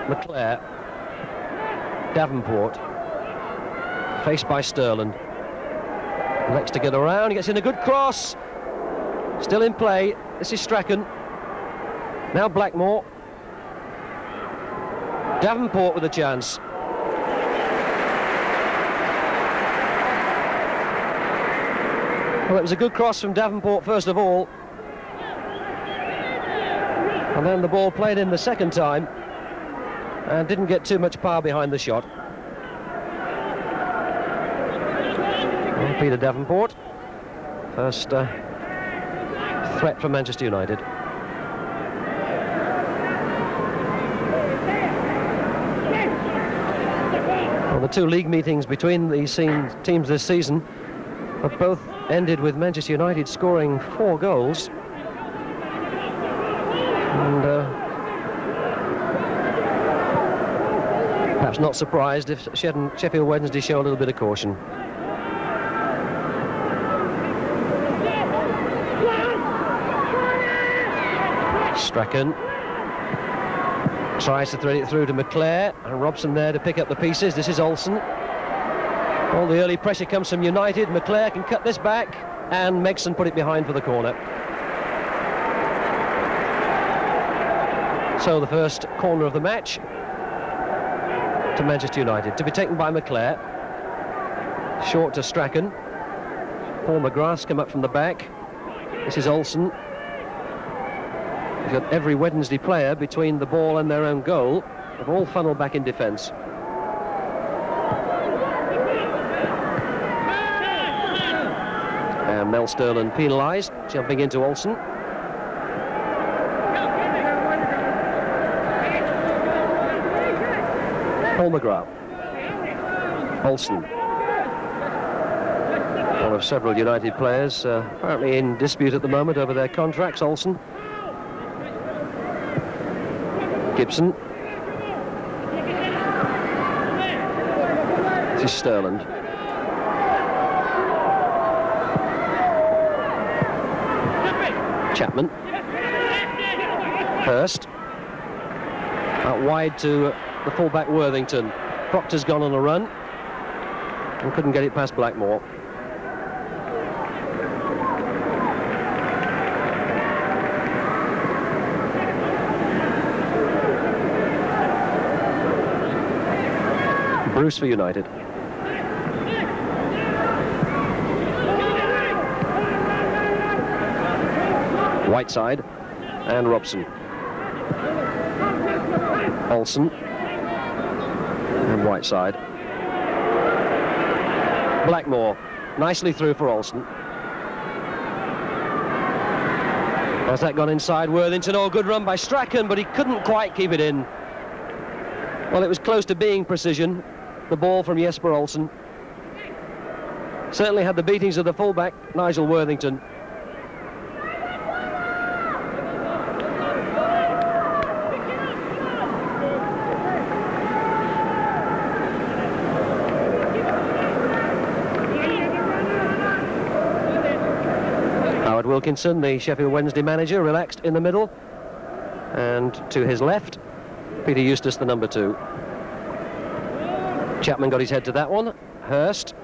McClare. Davenport. Faced by Sterland. Elects to get around. He gets in a good cross. Still in play. This is Strachan. Now Blackmore. Davenport with a chance. Well, it was a good cross from Davenport first of all. And then the ball played in the second time and didn't get too much power behind the shot. Well, Peter Davenport, first threat from Manchester United. Well, the two league meetings between these teams this season have both ended with Manchester United scoring 4 goals. And perhaps not surprised if Sheffield Wednesday show a little bit of caution. Strachan tries to thread it through to McClare, and Robson there to pick up the pieces. This is Olsen. All the early pressure comes from United. McClare can cut this back, and Megson put it behind for the corner. So the first corner of the match to Manchester United, to be taken by McClare. Short to Strachan. Paul McGrath's come up from the back. This is Olsen. He's got every Wednesday player between the ball and their own goal. They've all funneled back in defence. And Mel Sterland penalised, jumping into Olsen. Paul McGrath. Olsen. One of several United players apparently in dispute at the moment over their contracts. Olsen. Gibson. This is Sterland. Chapman. Hurst. Out wide to the fullback Worthington. Proctor's gone on a run and couldn't get it past Blackmore. Bruce for United. Whiteside and Robson. Olsen and Whiteside. Blackmore nicely through for Olsen. Has that gone inside? Worthington. Oh, good run by Strachan, but he couldn't quite keep it in. Well, it was close to being precision. The ball from Jesper Olsen certainly had the beatings of the fullback Nigel Worthington. Howard Wilkinson, the Sheffield Wednesday manager, relaxed in the middle, and to his left Peter Eustace, the number 2. Chapman got his head to that one. Hurst.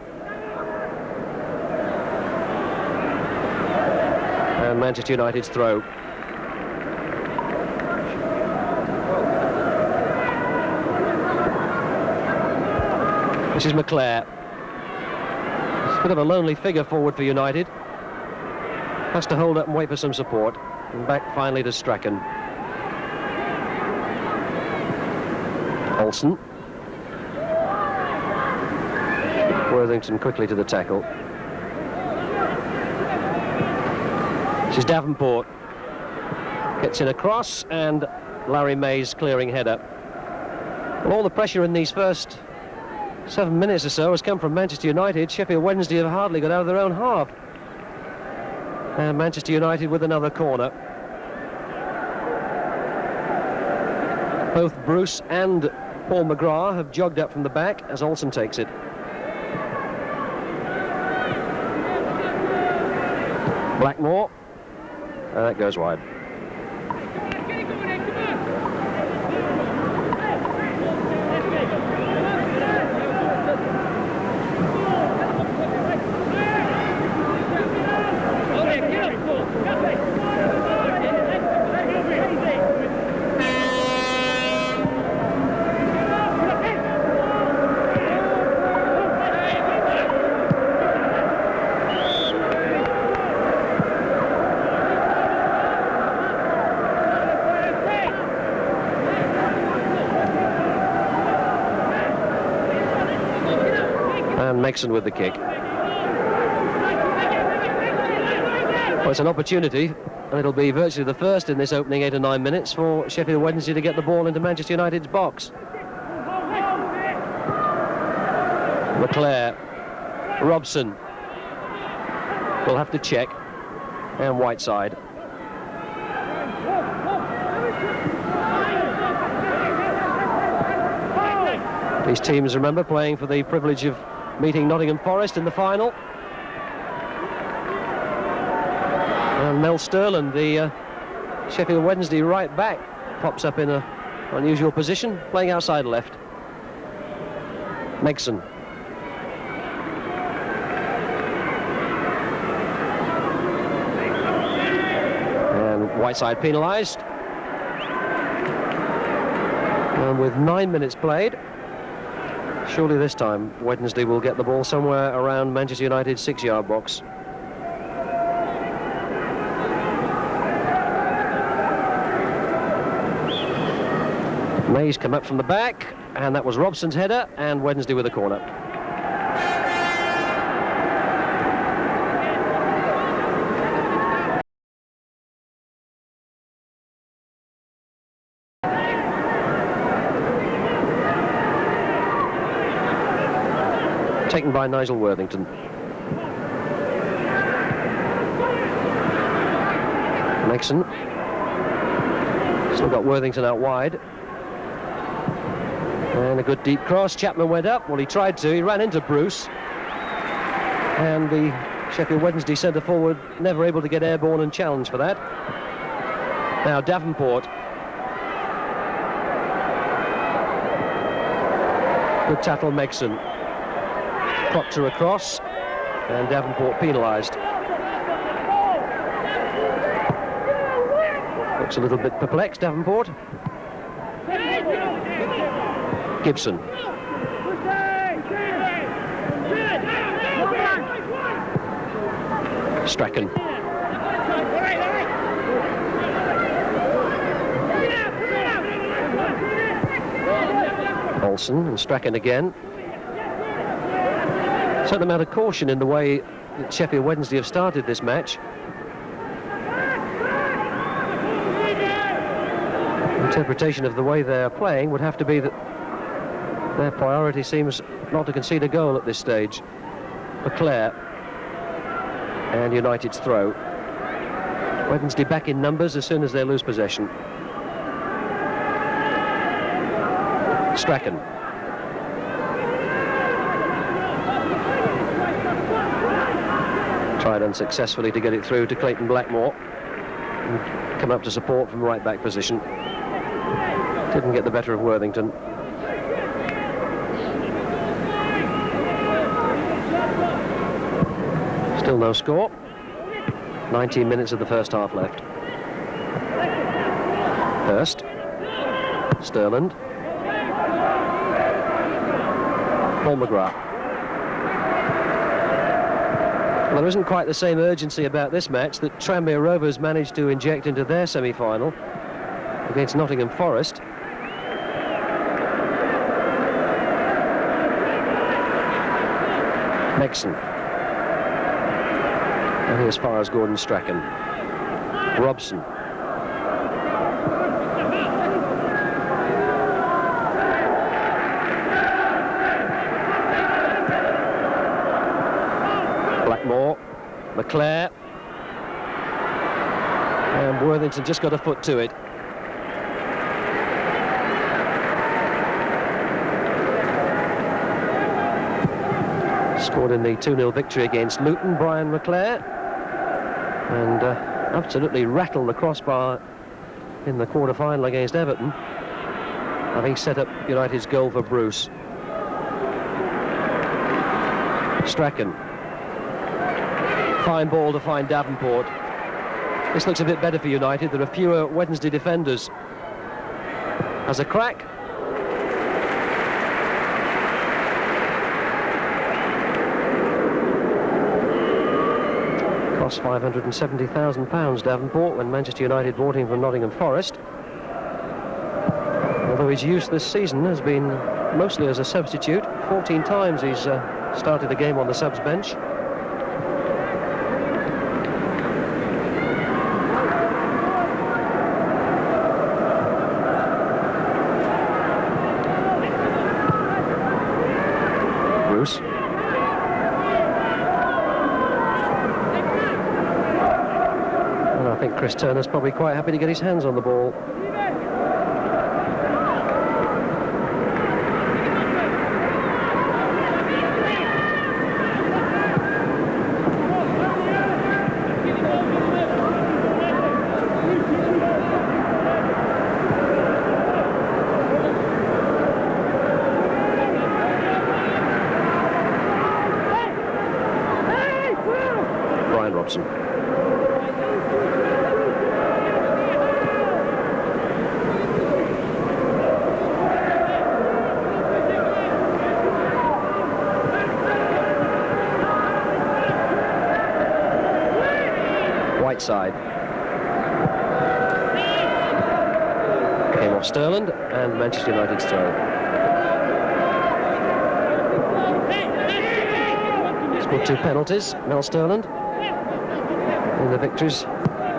And Manchester United's throw. This is McClare. It's a bit of a lonely figure forward for United. Has to hold up and wait for some support. And back finally to Strachan. Olsen. Worthington quickly to the tackle. This is Davenport. Gets in a cross, and Larry May's clearing header. Well, all the pressure in these first 7 minutes or so has come from Manchester United. Sheffield Wednesday have hardly got out of their own half. And Manchester United with another corner. Both Bruce and Paul McGrath have jogged up from the back as Olsen takes it. Blackmore. That goes wide. And Megson with the kick. Well, it's an opportunity, and it'll be virtually the first in this opening 8 or 9 minutes for Sheffield Wednesday to get the ball into Manchester United's box. Leclerc, Robson will have to check, and Whiteside. These teams, remember, playing for the privilege of meeting Nottingham Forest in the final. And Mel Sterland, the Sheffield Wednesday right back, pops up in an unusual position, playing outside left. Megson. And Whiteside penalised. And with 9 minutes played, surely this time Wednesday will get the ball somewhere around Manchester United's 6-yard box. May's come up from the back, and that was Robson's header, and Wednesday with a corner. Taken by Nigel Worthington. Megson. Still got Worthington out wide. And a good deep cross. Chapman went up. Well, he tried to. He ran into Bruce. And the Sheffield Wednesday centre forward never able to get airborne and challenge for that. Now Davenport. Good tackle, Megson. Proctor across, and Davenport penalised. Looks a little bit perplexed, Davenport. Gibson. Strachan. Olsen and Strachan again. Certain amount of caution in the way that Sheffield Wednesday have started this match. Interpretation of the way they're playing would have to be that their priority seems not to concede a goal at this stage. Leclerc and United's throw. Wednesday back in numbers as soon as they lose possession. Strachan. Tried unsuccessfully to get it through to Clayton Blackmore. And come up to support from right back position. Didn't get the better of Worthington. Still no score. 19 minutes of the first half left. Hurst. Sterland. Paul McGrath. Well, there isn't quite the same urgency about this match that Tranmere Rovers managed to inject into their semi-final against Nottingham Forest. Megson. And here's far as Gordon Strachan. Robson. Blackmore. Leclerc. And Worthington just got a foot to it. Scored in the 2-0 victory against Luton, Brian Leclerc. And absolutely rattled the crossbar in the quarter-final against Everton, having set up United's goal for Bruce. Strachan. Fine ball to find Davenport. This looks a bit better for United. There are fewer Wednesday defenders. Has a crack. Cost £570,000, Davenport, when Manchester United bought him from Nottingham Forest. Although his use this season has been mostly as a substitute. 14 times he's started the game on the subs bench. Bruce. And I think Chris Turner's probably quite happy to get his hands on the ball. Robson. Whiteside. Came off Sterland and Manchester United's throw. Scored 2 penalties, Mel Sterland, in the victories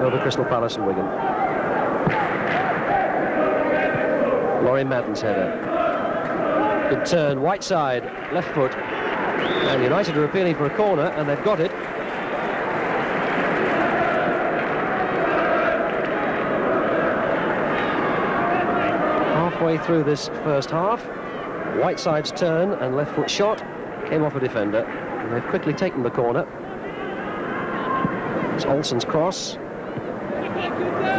over Crystal Palace and Wigan. Laurie Madden's header. Good turn, Whiteside, left foot. And United are appealing for a corner, and they've got it. Halfway through this first half, Whiteside's turn and left foot shot came off a defender, and they've quickly taken the corner. It's Olsen's cross.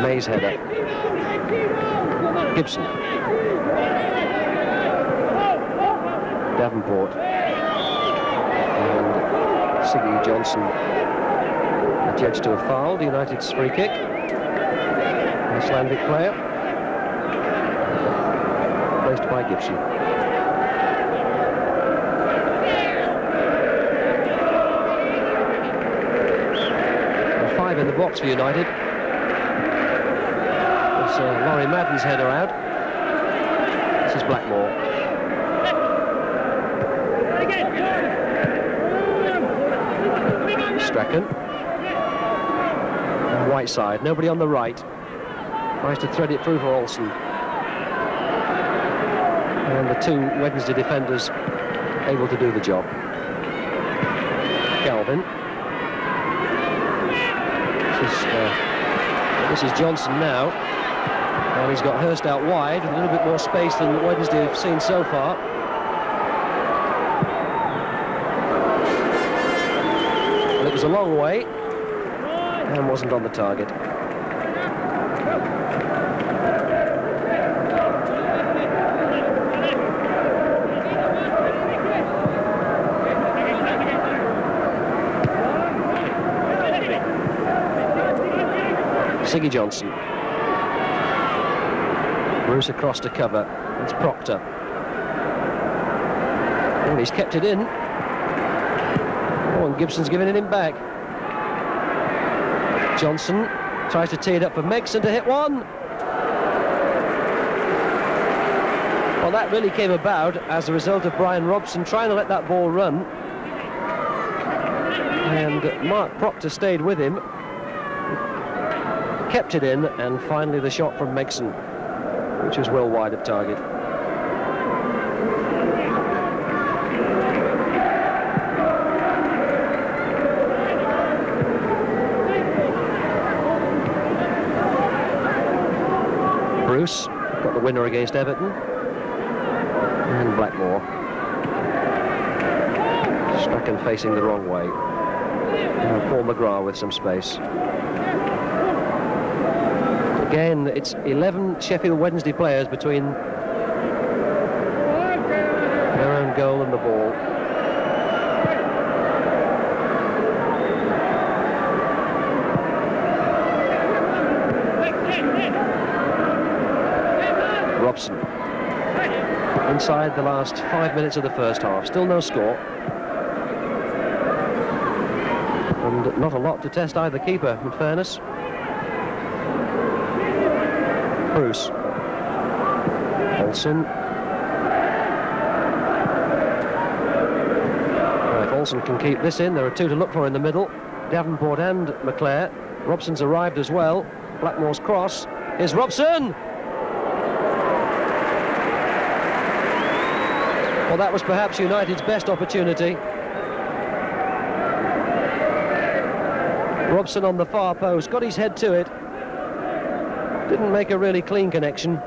May's header. Gibson. Davenport. And Siggy Johnson adjudged to have fouled United's free kick. Icelandic player. Placed by Gibson. In the box for United. It's Laurie Madden's header out. This is Blackmore. Strachan. Whiteside, nobody on the right. Tries to thread it through for Olsen. And the 2 Wednesday defenders able to do the job. Galvin. This is Johnson now, and he's got Hurst out wide with a little bit more space than Wednesday have seen so far. And it was a long way and wasn't on the target. Siggy Johnson. Bruce across to cover. It's Proctor. Oh, he's kept it in. Oh, and Gibson's giving it him back. Johnson tries to tee it up for Megson to hit one. Well, that really came about as a result of Brian Robson trying to let that ball run. And Mark Proctor stayed with him. Kept it in, and finally the shot from Megson, which was well wide of target. Bruce got the winner against Everton, and Blackmore. Strachan facing the wrong way. And Paul McGrath with some space. Again, it's 11 Sheffield Wednesday players between their own goal and the ball. Robson. Inside the last 5 minutes of the first half. Still no score. And not a lot to test either keeper, in fairness. Bruce. Olsen. Olsen can keep this in. There are two to look for in the middle. Davenport and McClare. Robson's arrived as well. Blackmore's cross. Here's Robson! Well, that was perhaps United's best opportunity. Robson on the far post, got his head to it. Didn't make a really clean connection.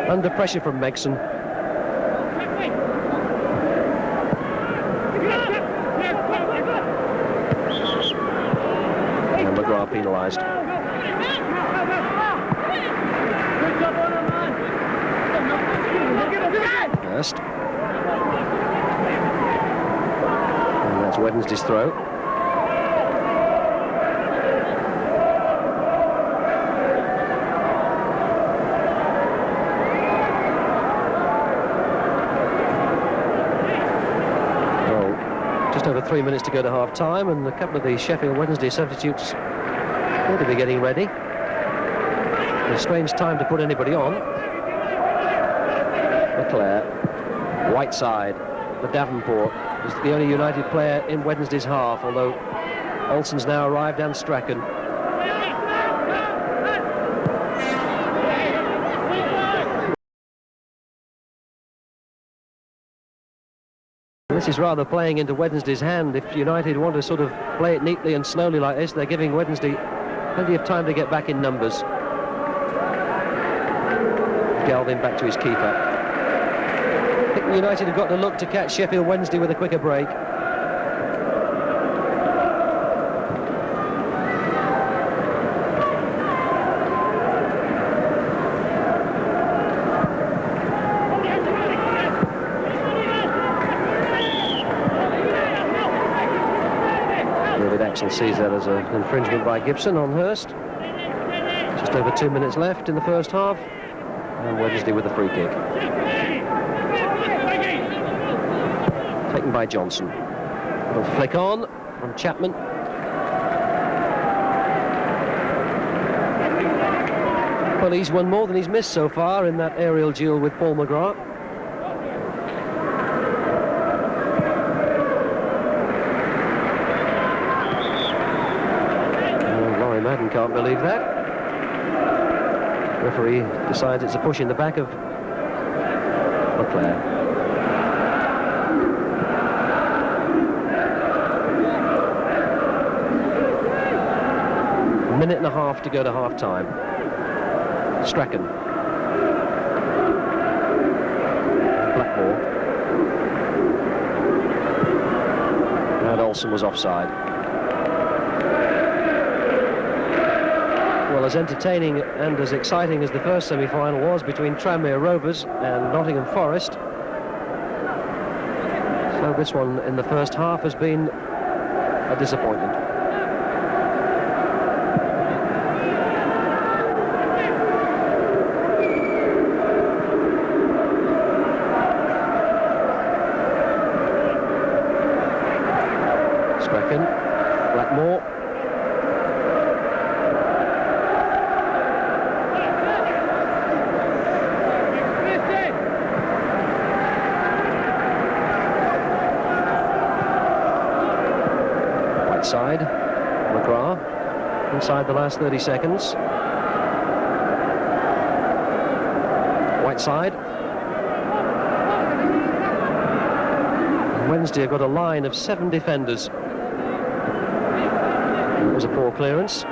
Under pressure from Megson. And McGrath penalised. First. And that's Wednesday's throw. Just over 3 minutes to go to half-time, and a couple of the Sheffield Wednesday substitutes ought to be getting ready. A strange time to put anybody on. McClare, Whiteside for Davenport, is the only United player in Wednesday's half, although Olsen's now arrived and Strachan. This is rather playing into Wednesday's hand. If United want to sort of play it neatly and slowly like this, they're giving Wednesday plenty of time to get back in numbers. Galvin back to his keeper. I think United have got to look to catch Sheffield Wednesday with a quicker break. Axel sees that as an infringement by Gibson on Hurst. Just over 2 minutes left in the first half, and Wednesday with a free kick. Taken by Johnson. Little flick on from Chapman. Well, he's won more than he's missed so far in that aerial duel with Paul McGrath. Madden can't believe that. Referee decides it's a push in the back of McClare. A minute and a half to go to half-time. Strachan. Blackmore. And Olsen was offside. Well, as entertaining and as exciting as the first semi-final was between Tranmere Rovers and Nottingham Forest, so this one in the first half has been a disappointment. Strachan, Blackmore. Side, McGrath, inside the last 30 seconds. Whiteside. Wednesday have got a line of 7 defenders. It was a poor clearance.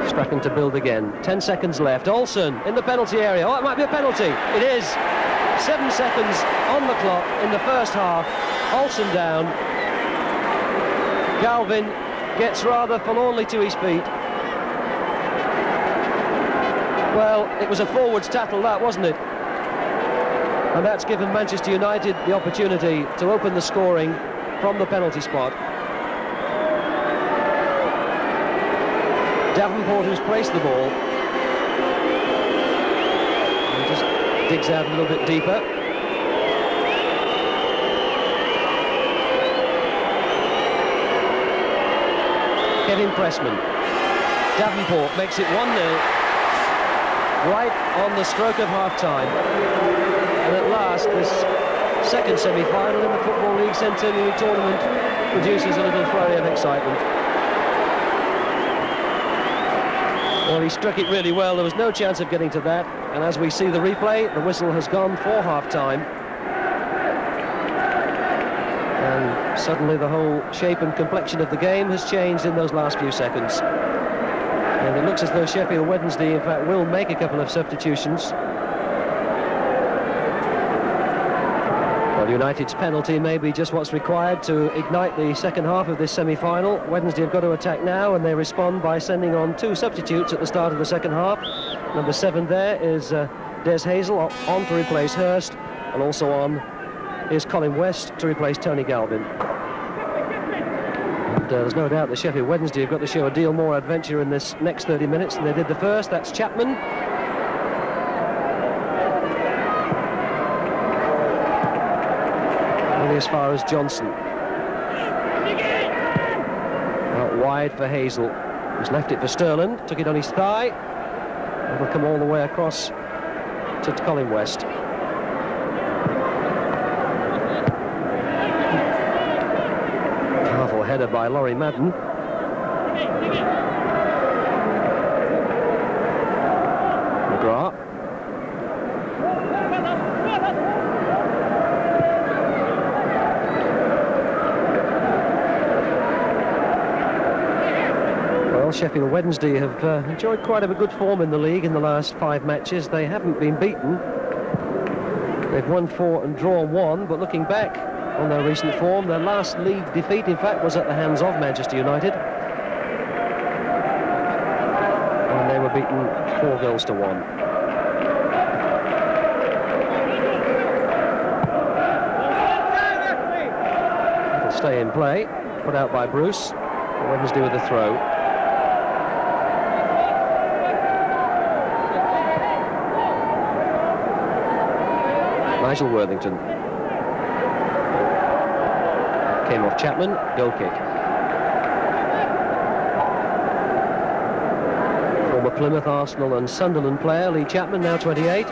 Strachan to build again. 10 seconds left. Olsen in the penalty area. Oh, it might be a penalty. It is. 7 seconds on the clock in the first half. Olsen down. Galvin gets rather forlornly to his feet. Well, it was a forwards tattle, that, wasn't it? And that's given Manchester United the opportunity to open the scoring from the penalty spot. Davenport, who's placed the ball, and just digs out a little bit deeper. Kevin Pressman. Davenport makes it 1-0 right on the stroke of half-time. And at last, this second semi-final in the Football League Centenary Tournament produces a little flurry of excitement. Well, he struck it really well. There was no chance of getting to that. And as we see the replay, the whistle has gone for half-time. And suddenly the whole shape and complexion of the game has changed in those last few seconds. And it looks as though Sheffield Wednesday, in fact, will make a couple of substitutions. Well, United's penalty may be just what's required to ignite the second half of this semi-final. Wednesday have got to attack now, and they respond by sending on two substitutes at the start of the second half. Number 7 there is Des Hazel on to replace Hurst, and also on is Colin West to replace Tony Galvin. And there's no doubt that Sheffield Wednesday have got to show a deal more adventure in this next 30 minutes than they did the first. That's Chapman. As far as Johnson. Out wide for Hazel, who's left it for Sterland, took it on his thigh, and will come all the way across to Colin West. Powerful header by Laurie Madden. McGrath. Sheffield Wednesday have enjoyed quite a good form in the league in the last 5 matches. They haven't been beaten. They've won 4 and drawn 1, but looking back on their recent form, their last league defeat, in fact, was at the hands of Manchester United. And they were beaten 4 goals to 1. It'll stay in play, put out by Bruce. Wednesday with a throw. Nigel Worthington. Came off Chapman, goal kick. Former Plymouth, Arsenal and Sunderland player Lee Chapman, now 28.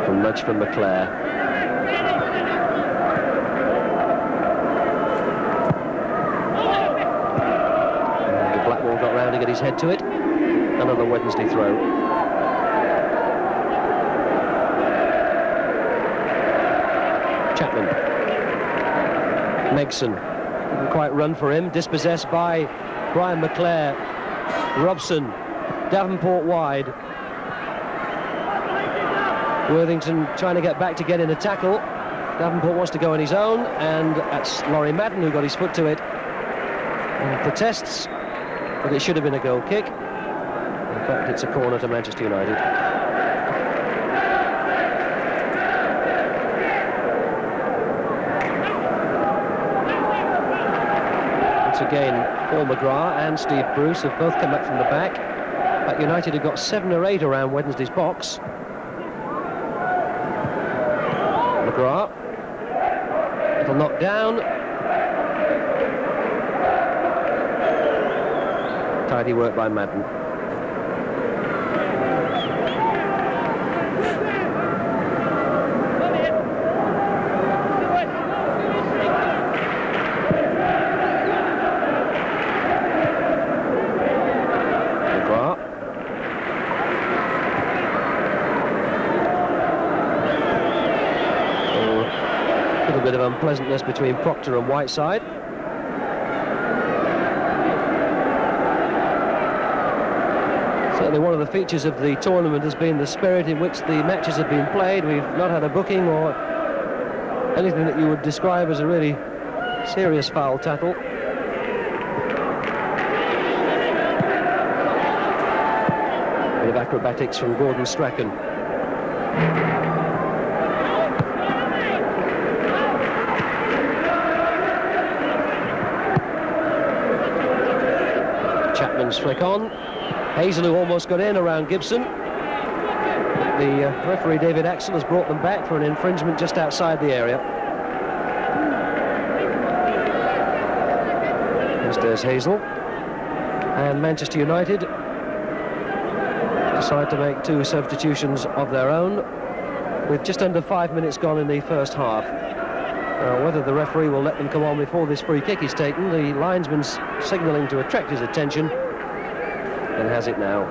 From nudge from McClare. Got round to get his head to it. Another Wednesday throw. Chapman. Megson. Didn't quite run for him. Dispossessed by Brian McClare. Robson. Davenport wide. Worthington trying to get back to get in a tackle. Davenport wants to go on his own, and that's Laurie Madden who got his foot to it. And protests. But it should have been a goal kick. In fact, it's a corner to Manchester United. Once again, Paul McGrath and Steve Bruce have both come up from the back. But United have got 7 or 8 around Wednesday's box. McGrath. Little knock down. Tidy work by Madden. McGrath. A little bit of unpleasantness between Proctor and Whiteside. Certainly one of the features of the tournament has been the spirit in which the matches have been played. We've not had a booking or anything that you would describe as a really serious foul tackle. A bit of acrobatics from Gordon Strachan. Chapman's flick on. Hazel, who almost got in around Gibson. The referee, David Axel, has brought them back for an infringement just outside the area. There's Hazel. And Manchester United decide to make 2 substitutions of their own with just under 5 minutes gone in the first half. Whether the referee will let them come on before this free kick is taken, the linesman's signalling to attract his attention, and has it now.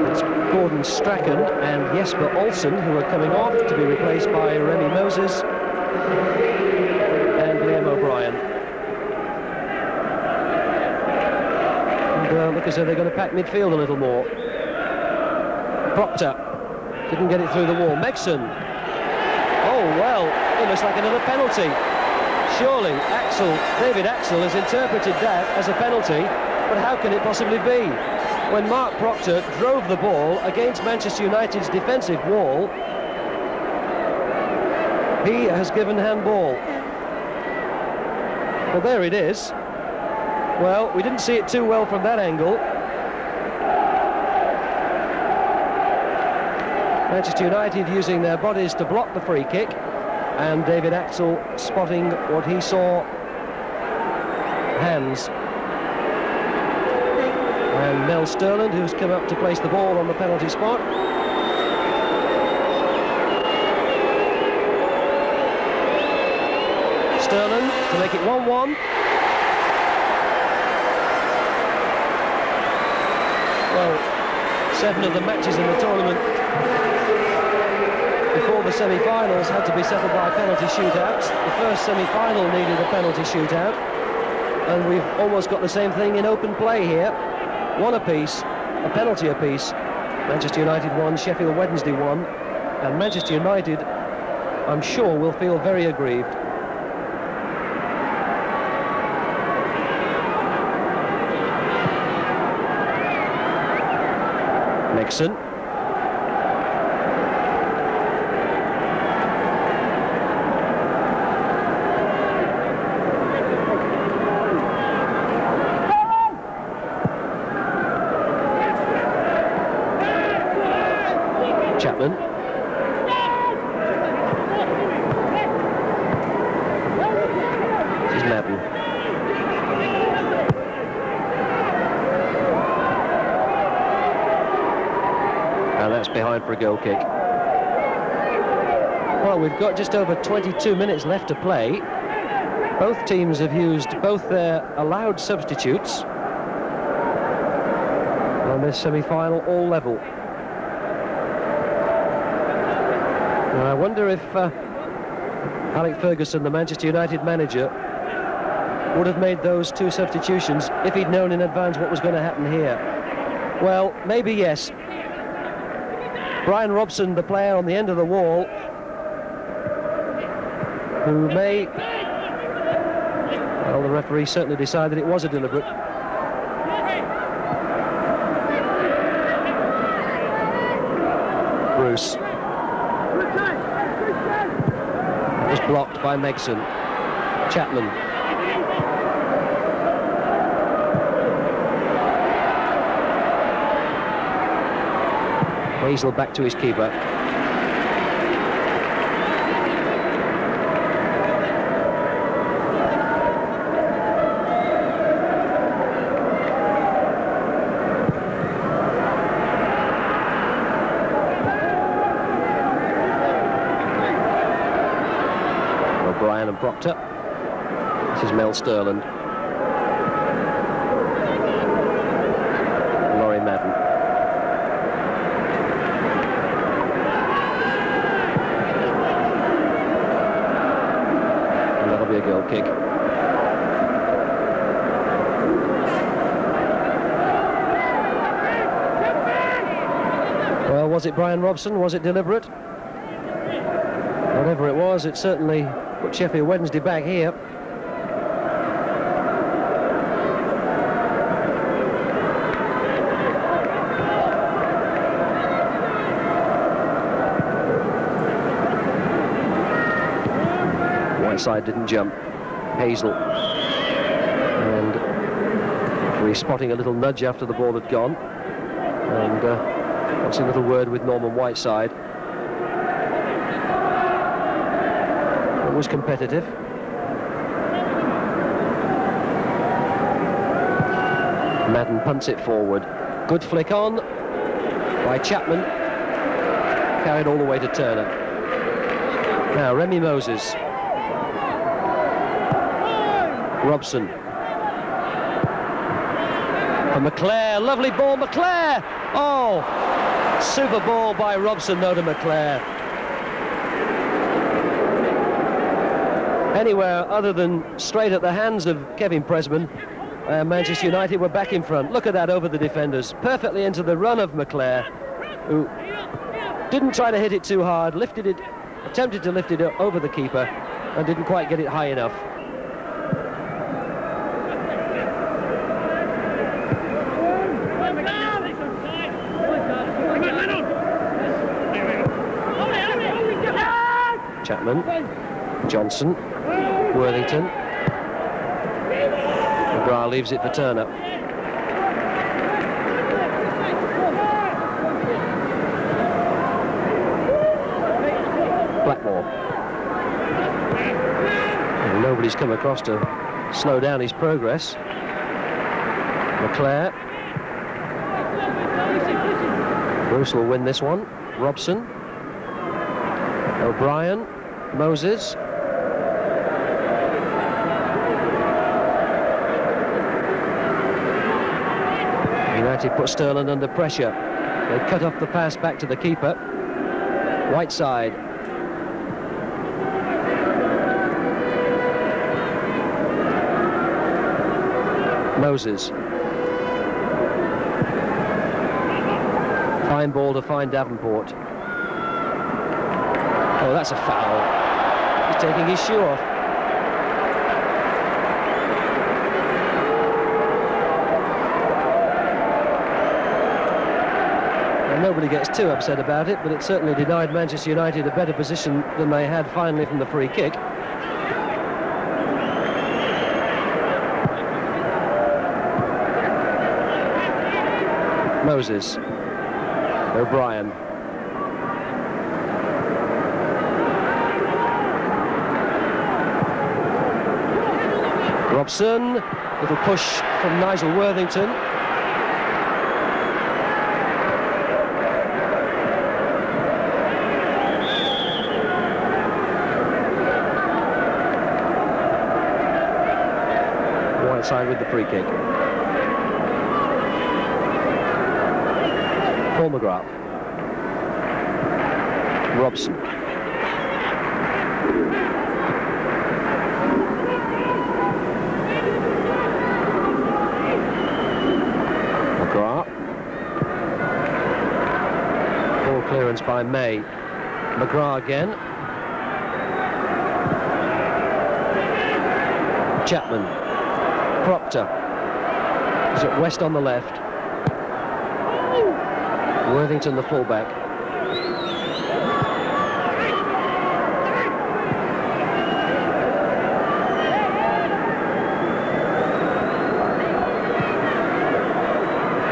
It's Gordon Strachan and Jesper Olsen who are coming off to be replaced by Remy Moses and Liam O'Brien. And look as though they're going to pack midfield a little more. Proctor didn't get it through the wall. Megson. Oh, well, it looks like another penalty. Surely David Axel has interpreted that as a penalty, but how can it possibly be? When Mark Proctor drove the ball against Manchester United's defensive wall, he has given handball. Well, there it is. Well, we didn't see it too well from that angle. Manchester United using their bodies to block the free kick, and David Axel spotting what he saw, hands. And Mel Sterland, who's come up to place the ball on the penalty spot. Sterland to make it 1-1. Well, 7 of the matches in the tournament before the semi-finals had to be settled by penalty shootouts. The first semi-final needed a penalty shootout, and we've almost got the same thing in open play here. 1 apiece, a penalty apiece. Manchester United 1, Sheffield Wednesday 1, and Manchester United, I'm sure, will feel very aggrieved. Nixon. Chapman. This is Madden. And that's behind for a goal kick. Well, we've got just over 22 minutes left to play. Both teams have used both their allowed substitutes. And this semi-final all level. I wonder if Alec Ferguson, the Manchester United manager, would have made those 2 substitutions if he'd known in advance what was going to happen here. Well, maybe yes. Brian Robson, the player on the end of the wall, who may... Well, the referee certainly decided it was a deliberate. Bruce. Was blocked by Megson. Chapman. Hazel back to his keeper. O'Brien and Proctor. This is Mel Sterland. Laurie Madden. And that'll be a goal kick. Well, was it Brian Robson? Was it deliberate? Whatever it was, it certainly put Sheffield Wednesday back here. Whiteside didn't jump. Hazel. And we're spotting a little nudge after the ball had gone. And what's a little word with Norman Whiteside. was competitive. Madden punts it forward. Good flick on by Chapman. Carried all the way to Turner. Now Remy Moses. Robson. For McClare, lovely ball, McClare! Oh, super ball by Robson, no to McClare. Anywhere other than straight at the hands of Kevin Presman, Manchester United were back in front. Look at that over the defenders, perfectly into the run of McClare, who didn't try to hit it too hard, lifted it, attempted to lift it over the keeper, and didn't quite get it high enough. Chapman, Johnson, Worthington. McGrath leaves it for Turner. Blackmore. And nobody's come across to slow down his progress. McClare. Bruce will win this one. Robson. O'Brien. Moses. United put Sterling under pressure. They cut off the pass back to the keeper. Whiteside. Moses. Fine ball to find Davenport. Oh, that's a foul. He's taking his shoe off. And nobody gets too upset about it, but it certainly denied Manchester United a better position than they had finally from the free kick. Moses. O'Brien. Robson, little push from Nigel Worthington. Whiteside with the free kick. Paul McGrath. Robson. McGrath. Ball clearance by May. McGrath again. Chapman. Proctor. Is it West on the left? Worthington the fullback.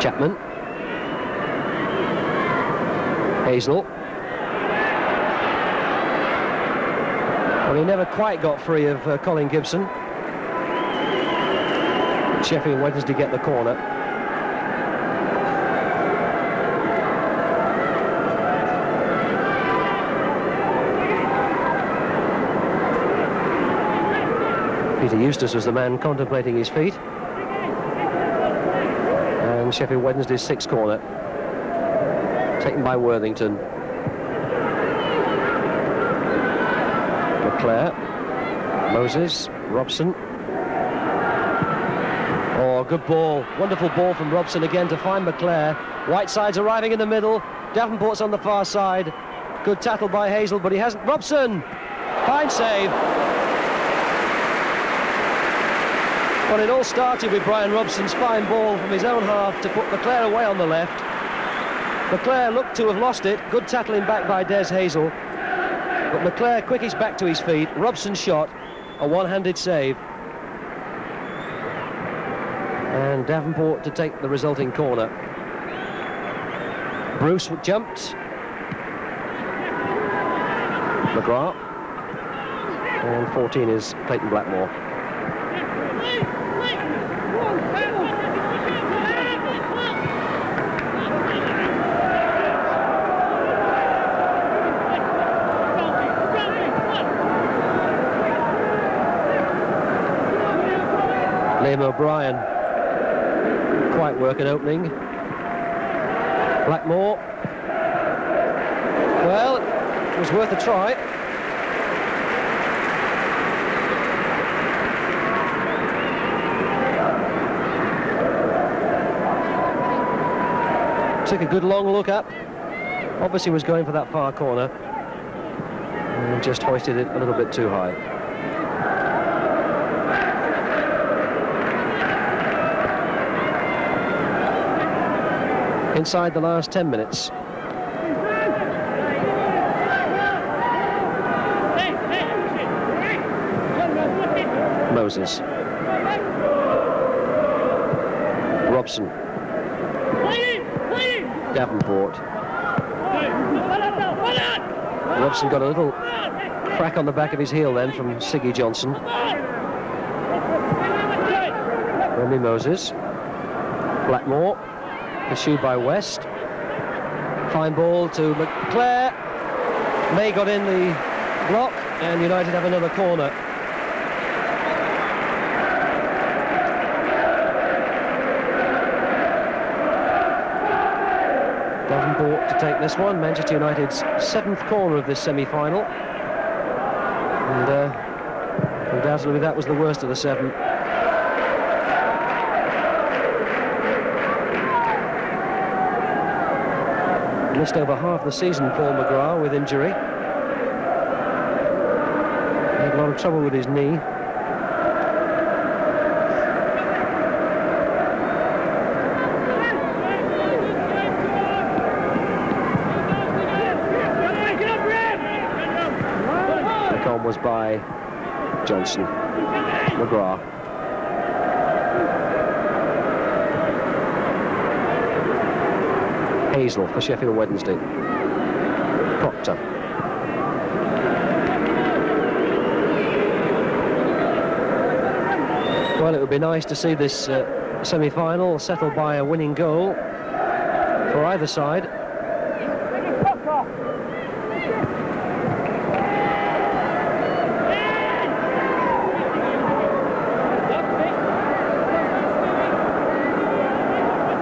Chapman. Hazel. Well, he never quite got free of Colin Gibson. Sheffield Wednesday get the corner. Peter Eustace was the man contemplating his feet. And Sheffield Wednesday's sixth corner. Taken by Worthington. McClare. Moses. Robson. Oh, good ball. Wonderful ball from Robson again to find McClare. Whiteside's arriving in the middle. Davenport's on the far side. Good tackle by Hazel, but he hasn't. Robson! Fine save. Well, it all started with Brian Robson's fine ball from his own half to put McClare away on the left. McClare looked to have lost it. Good tackling back by Des Hazel. But McClare quickest back to his feet. Robson shot. A one-handed save. And Davenport to take the resulting corner. Bruce jumped. McGrath. And 14 is Clayton Blackmore. Liam O'Brien quite work an opening. Blackmore. Well, it was worth a try. Took a good long look up. Obviously was going for that far corner. And just hoisted it a little bit too high. Inside the last 10 minutes. Moses. Robson. Davenport. Robson got a little crack on the back of his heel then from Siggy Johnson. Remy Moses. Blackmore. Pursued by West. Fine ball to McClare. May got in the block, and United have another corner. Davenport to take this one. Manchester United's 7th corner of this semi-final. And undoubtedly that was the worst of the 7. Missed over half the season, Paul McGrath, with injury. Had a lot of trouble with his knee. The con was by Johnson. McGrath. Hazel for Sheffield Wednesday. Proctor. Well, it would be nice to see this semi-final settled by a winning goal for either side.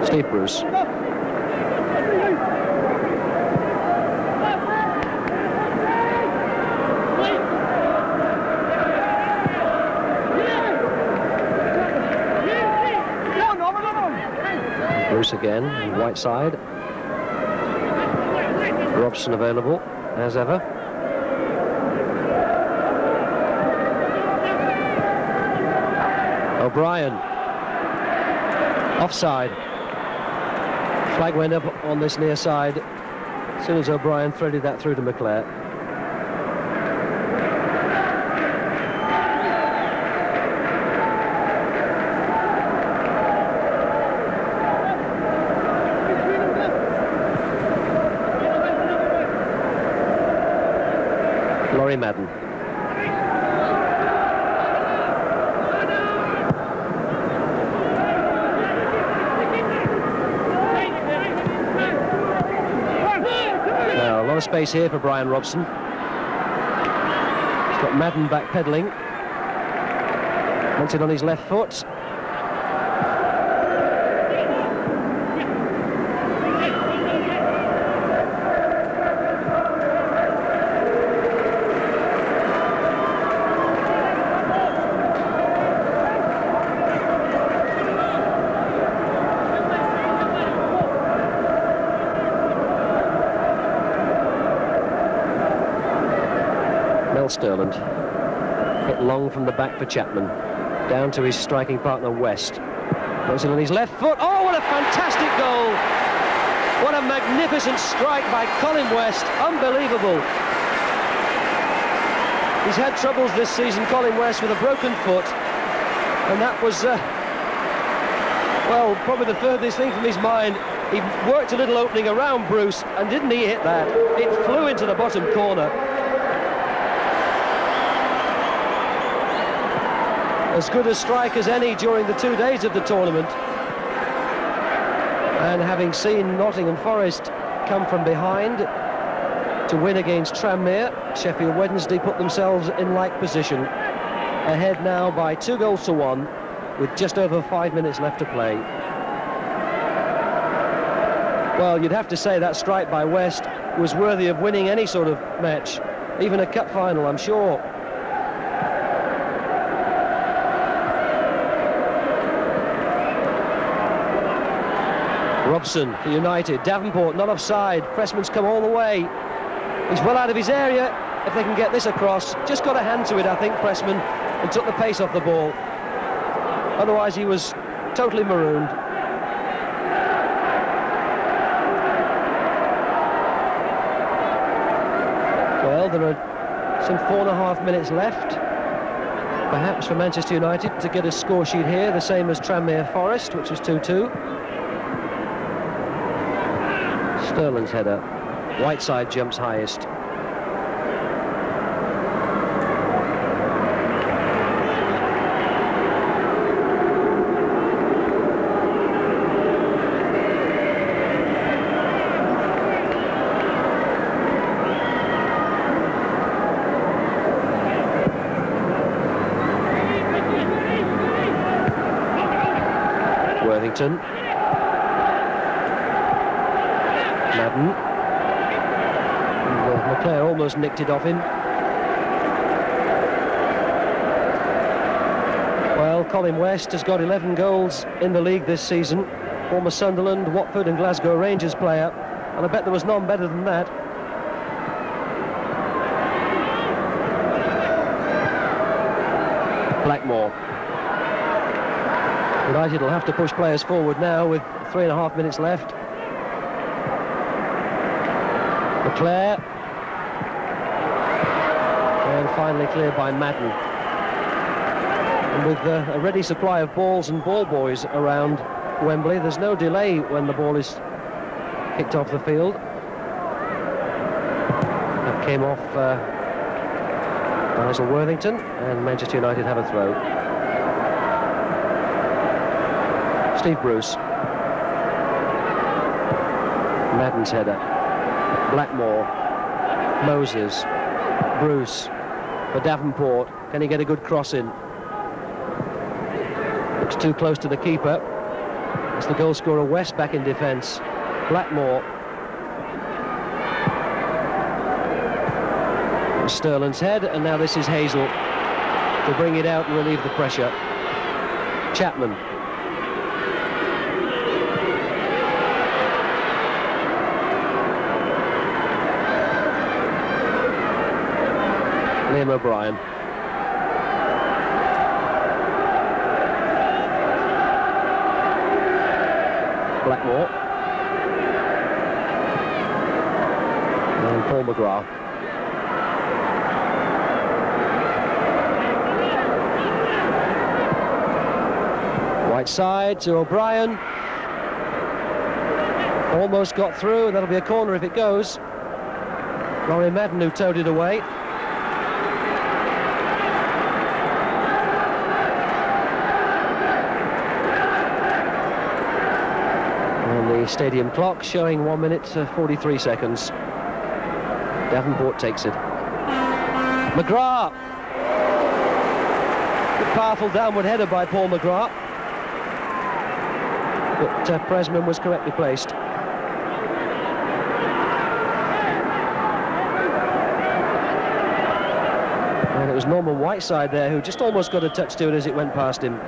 Steve Bruce. Bruce again, and Whiteside. Robson available, as ever. O'Brien. Offside. Flag went up on this near side as soon as O'Brien threaded that through to McClare. Madden. Now, a lot of space here for Brian Robson. He's got Madden backpedaling. Wants it on his left foot. Sterland. Hit long from the back for Chapman. Down to his striking partner, West. Goes in on his left foot. Oh, what a fantastic goal! What a magnificent strike by Colin West. Unbelievable. He's had troubles this season, Colin West, with a broken foot. And that was, well, probably the furthest thing from his mind. He worked a little opening around Bruce, and didn't he hit that? It flew into the bottom corner. as good a strike as any during the 2 days of the tournament. And having seen Nottingham Forest come from behind to win against Tranmere, Sheffield Wednesday put themselves in like position, ahead now by 2-1 with just over 5 minutes left to play. Well, you'd have to say that strike by West was worthy of winning any sort of match, even a cup final, I'm sure. Robson for United. Davenport not offside. Pressman's come all the way. He's well out of his area. If they can get this across, just got a hand to it, I think, Pressman, and took the pace off the ball. Otherwise, he was totally marooned. Well, there are some 4.5 minutes left, perhaps for Manchester United to get a score sheet here, the same as Tranmere Forest, which was 2-2. Sterling's header. Whiteside jumps highest. Worthington. Madden. McClare almost nicked it off him. Well, Colin West has got 11 goals in the league this season. Former Sunderland, Watford and Glasgow Rangers player. And I bet there was none better than that. Blackmore. United will have to push players forward now with 3.5 minutes left. McClare. And finally cleared by Madden. And with a ready supply of balls and ball boys around Wembley, there's no delay when the ball is kicked off the field. That came off Nigel Worthington, and Manchester United have a throw. Steve Bruce. Madden's header. Blackmore. Moses. Bruce. For Davenport. Can he get a good cross in? Looks too close to the keeper. It's the goal scorer West back in defence. Blackmore. Sterling's head, and now this is Hazel to bring it out and relieve the pressure. Chapman. Liam O'Brien. Blackmore. And Paul McGrath. Whiteside to O'Brien. Almost got through. That'll be a corner if it goes. Laurie Madden who towed it away. The stadium clock showing 1 minute 43 seconds. Davenport takes it. McGrath. Good powerful downward header by Paul McGrath. But Pressman was correctly placed. And it was Norman Whiteside there who just almost got a touch to it as it went past him.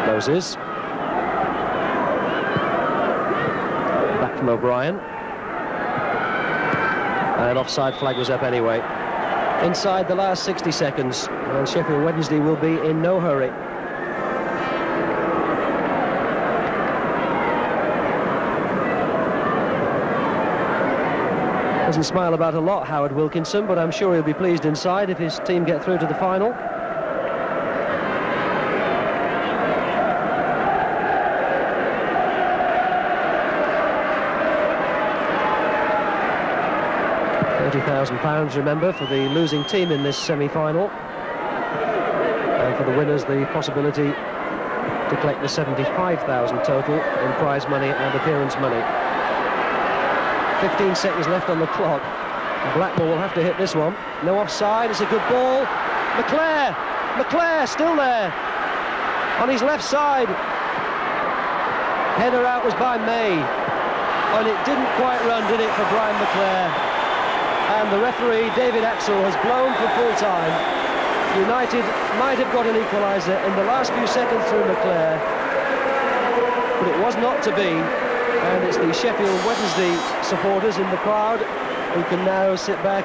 Moses. Back from O'Brien. And offside flag was up anyway. Inside the last 60 seconds, and Sheffield Wednesday will be in no hurry. Doesn't smile about a lot, Howard Wilkinson, but I'm sure he'll be pleased inside if his team get through to the final. £50,000, remember, for the losing team in this semi-final. And for the winners, the possibility to collect the £75,000 total in prize money and appearance money. 15 seconds left on the clock. Blackmore will have to hit this one. No offside, it's a good ball. McClare still there. On his left side. Header out was by May. And it didn't quite run, did it, for Brian McClare? And the referee, David Axel, has blown for full time. United might have got an equaliser in the last few seconds through McClare, but it was not to be. And it's the Sheffield Wednesday supporters in the crowd who can now sit back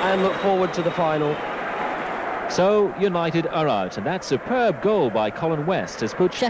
and look forward to the final. So United are out, and that superb goal by Colin West has put Sheffield